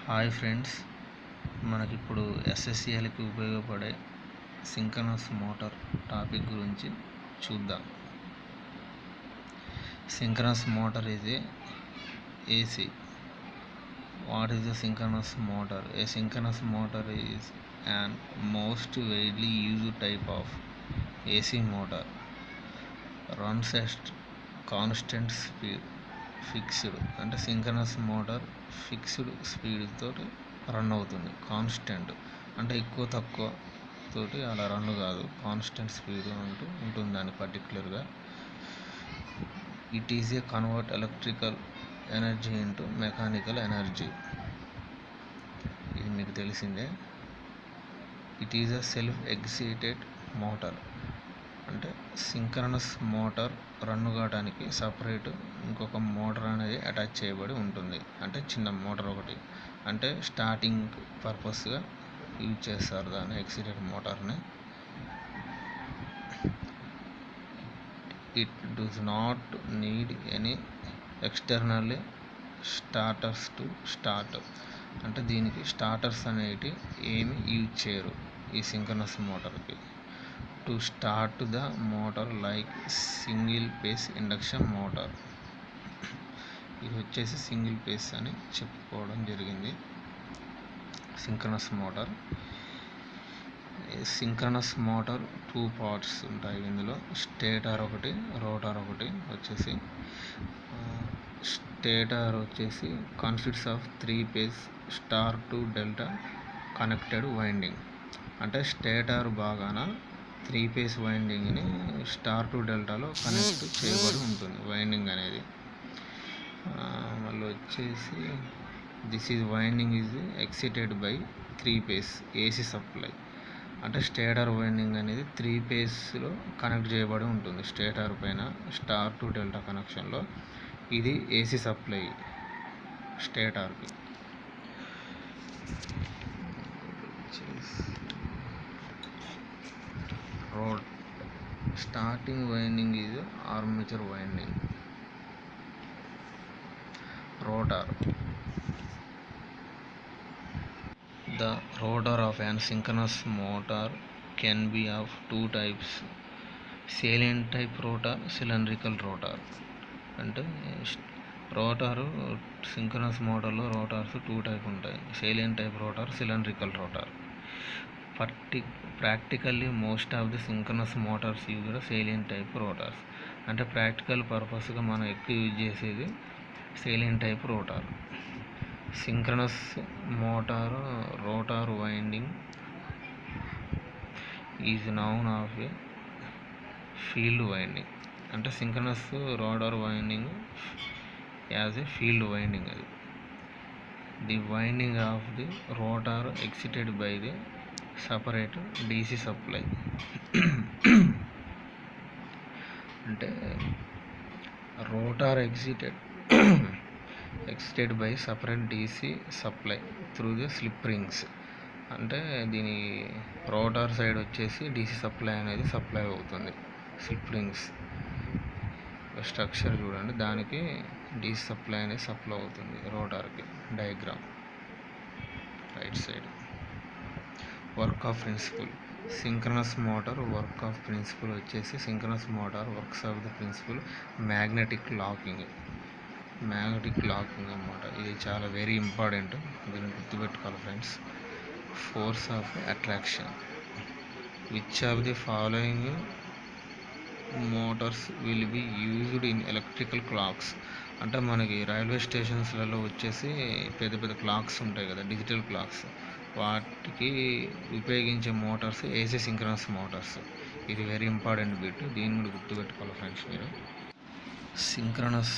Hi friends, మనకిప్పుడు ఎస్ఎస్సిఎల్కి ఉపయోగపడే synchronous motor topic గురించి చూద్దాం. Synchronous motor is a AC. What is a synchronous motor? A synchronous motor is an most widely used type of AC motor. Runs at constant speed. Fixed అంటే synchronous motor fixed speed తోటి run అవుతుంది. Constant అంటే ఎక్కువ తక్కువ తోటి అలా run కాదు, constant speed అంటూ ఉంటుంది దాని పర్టికులర్గా. It is a convert electrical energy into mechanical energy. ఇది మీకు తెలిసిందే. It is a self excited motor అంటే సింక్రనస్ మోటార్ రన్ కావడానికి సపరేట్ ఇంకొక మోటార్ అనేది అటాచ్ చేయబడి ఉంటుంది. అంటే చిన్న మోటార్ ఒకటి, అంటే స్టార్టింగ్ పర్పస్గా యూజ్ చేస్తారు దాన్ని, ఎగ్జైటెడ్ మోటార్ని. It does not need any external starters to start. అంటే దీనికి స్టార్టర్స్ అనేవి ఏమి యూజ్ చేయరు ఈ సింక్రనస్ మోటార్కి. To start the motor like single phase induction motor. ఇది వచ్చేసి సింగిల్ పేస్ అని చెప్పుకోవడం జరిగింది synchronous motor. Synchronous motor 2 parts ఉంటాయి ఇందులో. స్టేటర్ ఒకటి, రోటర్ ఒకటి. వచ్చేసి స్టేటర్ వచ్చేసి consists of 3 phase star to delta connected winding. అంటే స్టేటర్ బాగాన 3 పేస్ వైండింగ్ని స్టార్ టు డెల్టాలో కనెక్ట్ చేయబడి ఉంటుంది వైండింగ్ అనేది. మళ్ళీ వచ్చేసి this is winding is excited by 3 phase AC supply. అంటే స్టేటర్ వైండింగ్ అనేది 3 పేస్లో కనెక్ట్ చేయబడి ఉంటుంది స్టేటర్ పైన, స్టార్ టు డెల్టా కనెక్షన్లో. ఇది AC సప్లై స్టేటర్కి. Starting winding is armature winding. Rotor. The rotor of an synchronous motor can be of 2 types: salient type rotor, cylindrical rotor. అంటే rotor synchronous మోటార్లో rotors 2 type ఉంటాయి: salient type rotor, cylindrical rotor. Practically most of the synchronous motors use salient type rotors. అంటే practical పర్పస్గా మనం ఎక్కువ use చేసేది salient type rotor. Synchronous motor rotor winding is known of a field winding. అంటే synchronous rotor winding as a field winding. అది the winding of the rotor excited by the separate DC supply. అంటే rotor excited by separate DC supply through the slip rings. అంటే దీని rotor side వచ్చేసి DC supply అనేది supply అవుతుంది slip rings. Structure చూడండి, దానికి DC supply అనేది supply అవుతుంది రోటార్కి. Diagram right side. Work of principle. Synchronous motor work of principle వచ్చేసి synchronous motor works of the principle magnetic locking అన్నమాట. ఇది చాలా వెరీ ఇంపార్టెంట్, దీన్ని గుర్తుపెట్టుకోవాలి friends. Force of attraction. Which of the following motors will be used in electrical clocks. అంటే మనకి railway స్టేషన్స్లలో వచ్చేసి పెద్ద పెద్ద క్లాక్స్ ఉంటాయి కదా, డిజిటల్ క్లాక్స్. వాటికి ఉపయోగించే మోటార్స్ AC సింక్రనస్ మోటార్స్. ఇది వెరీ ఇంపార్టెంట్ బిట్, దీన్ని కూడా గుర్తుపెట్టుకోవాలి ఫ్రెండ్స్ మీరు. సింక్రనస్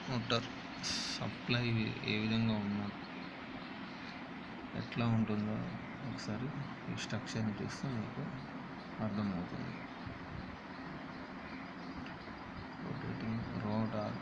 మోటార్ సప్లై ఏ విధంగా ఉన్నా ఎట్లా ఉంటుందో ఒకసారి ఈ స్ట్రక్చర్ని చూస్తే మీకు అర్థమవుతుంది. రొటేటింగ్ రోటార్,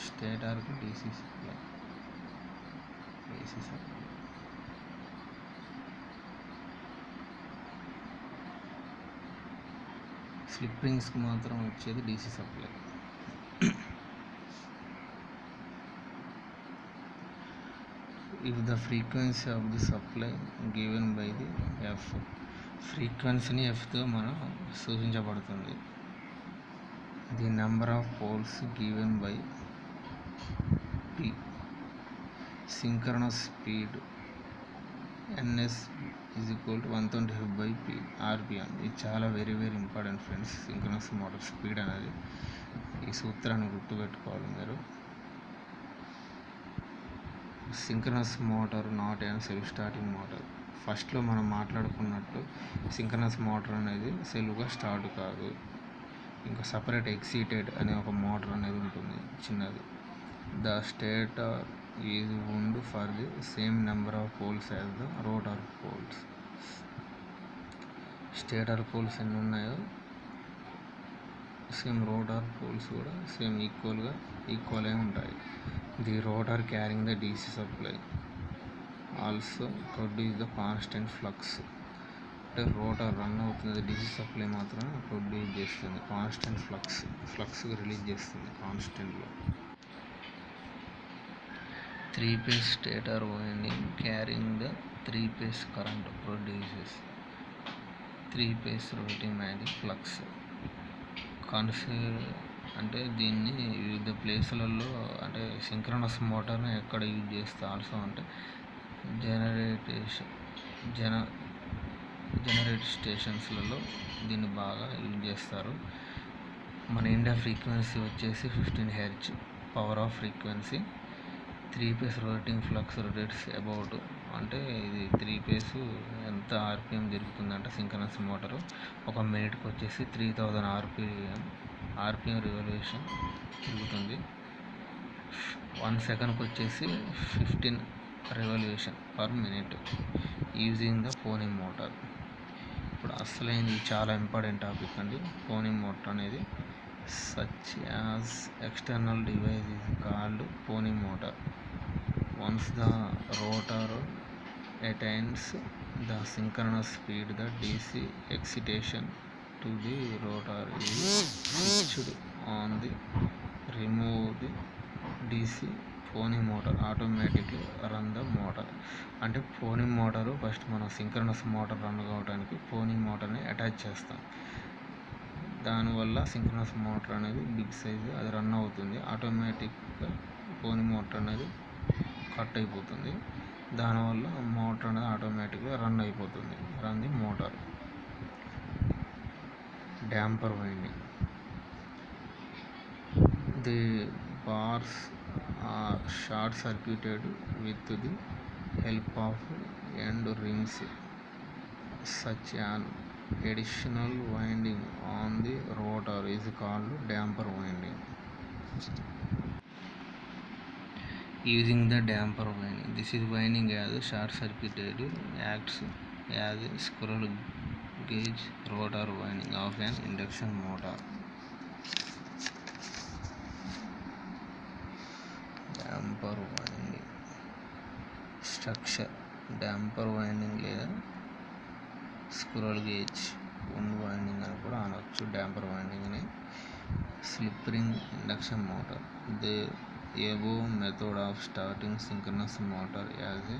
స్టేటర్కి DC supply, AC supply. Slip రింగ్స్కి మాత్రం వచ్చేది DC supply. if the frequency of the supply given by the f, ఫ్రీక్వెన్సీని ఎఫ్తో మనం సూచించబడుతుంది. The number of poles given by p, synchronous speed ns is equal to 125/p rpm. ఇది చాలా very important friends. Synchronous motor speed అనేది ఈ సూత్రాన్ని గుర్తుపెట్టుకోవాలి మీరు. Synchronous motor not and self starting motor. ఫస్ట్లో మనం మాట్లాడుకున్నట్టు సింక్రనస్ మోటార్ అనేది సెల్ఫ్గా స్టార్ట్ కాదు. ఇంకా సపరేట్ ఎక్సైటెడ్ అనే ఒక మోటార్ అనేది ఉంటుంది చిన్నది. The stator is wound for the same number of poles as the rotor poles. Stator poles ఎన్ని ఉన్నాయో సేమ్ రోటర్ పోల్స్ కూడా సేమ్ ఈక్వల్ ఉంటాయి. The rotor carrying the DC supply also produce the constant flux. అంటే rotor run అవుతుంది, DC supply మాత్రం produce చేస్తుంది, constant flux release చేస్తుంది కాన్స్టెంట్లో. 3-phase stator winding carrying the 3-phase current produces 3-phase rotating magnetic flux. అంటే దీన్ని వివిధ ప్లేసులలో అంటే సింక్రనస్ మోటార్ని ఎక్కడ యూజ్ చేస్తే ఆల్సో అంటే జనరేట్ స్టేషన్స్లలో దీన్ని బాగా యూజ్ చేస్తారు. మన ఇండియా ఫ్రీక్వెన్సీ వచ్చేసి 15 Hz power off frequency. 3-phase rotating flux rotates about అంటే ఇది 3-phase ఎంత ఆర్పిఎం జరుగుతుందంటే సింక్రనస్ మోటారు ఒక మినిట్కి వచ్చేసి 3000 ఆర్పిఎం రివల్యూషన్ తిరుగుతుంది. 1 సెకండ్కి వచ్చేసి 15 revolution per minute using the పోనింగ్ మోటార్. ఇప్పుడు అసలైంది చాలా ఇంపార్టెంట్ టాపిక్ అండి. పోనింగ్ మోటార్ అనేది such as external device is called pony motor. Once the rotor attains the synchronous speed, the DC excitation to the rotor is switched on. The remove the DC pony motor automatically run the motor. అంటే పోనీ motor first మనం synchronous motor run కావడానికి పోనీ మోటార్ని attach చేస్తాం. దానివల్ల synchronous motor అనేది big size అది run అవుతుంది. ఆటోమేటిక్గా పోనీ మోటార్ అనేది కట్ అయిపోతుంది. దానివల్ల మోటార్ అనేది ఆటోమేటిక్గా రన్ అయిపోతుంది. The motor. Damper winding. The bars are short circuited with the help of end rings. Such an additional winding on the rotor is called damper winding. Using the damper winding, this is winding as a short circuited acts as a squirrel gauge rotor winding of an induction motor. Damper winding structure. Damper winding లేదా squirrel cage wound winding అని కూడా అనవచ్చు. Damper వైండింగ్ని. Slip ring induction motor. The above method of starting synchronous motor as a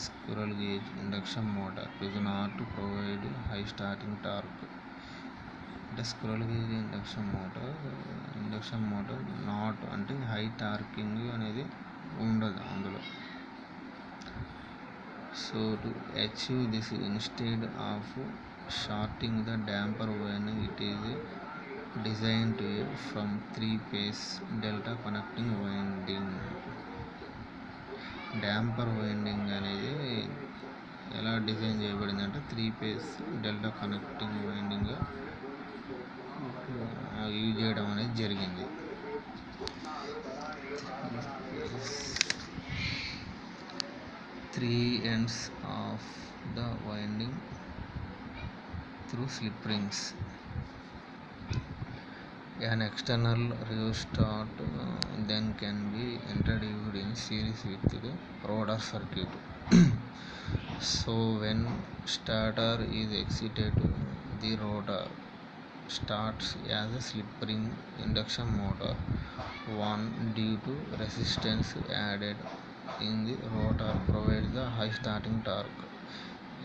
squirrel gauge induction motor does not provide high starting torque. అంటే squirrel gauge induction motor not అంటే high టార్కింగ్ అనేది ఉండదు అందులో. So to achieve this, instead of shorting the damper winding, it is designed to from 3-phase delta connecting winding. Damper winding అనేది ఎలా design చేయబడింది అంటే 3-phase delta connecting winding use చేయడం అనేది జరిగింది. Three ends of the winding through slip rings. An external rheostat then can be introduced in series with the rotor circuit. So when starter is excited, the rotor starts as a slip ring induction motor. One, due to resistance added in the rotor provides the high starting torque.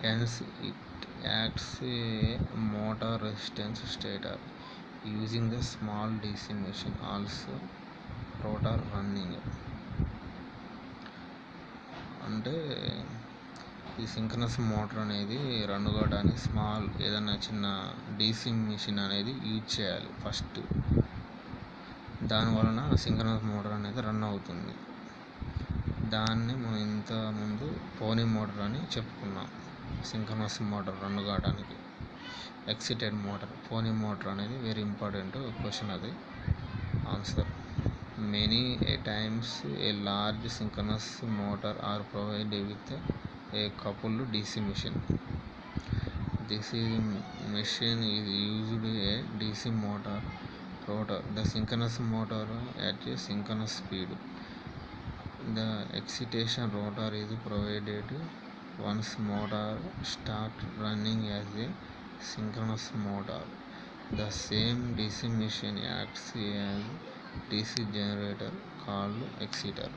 Hence, it acts a motor resistance stator. Using the small DC machine, also rotor running. అంటే ఈ synchronous motor అనేది run కావడానికి small ఏదైనా చిన్న DC machine అనేది use చేయాలి first. దానివలన synchronous motor అనేది రన్ అవుతుంది. దాన్ని మనం ఇంతకుముందు పోనీ మోటార్ అని చెప్పుకున్నాం. సింక్రనస్ మోటార్ రన్ కావడానికి ఎక్సిటెడ్ మోటార్. పోనీ మోటార్ అనేది వెరీ ఇంపార్టెంట్ క్వశ్చన్. అది answer. Many a times a large synchronous motor are provided with a coupled DC machine. This machine is used a DC motor rotor the synchronous motor at a synchronous speed. The excitation rotor is provided once motor start running as a synchronous motor. The same DC machine acts as DC generator called exciter.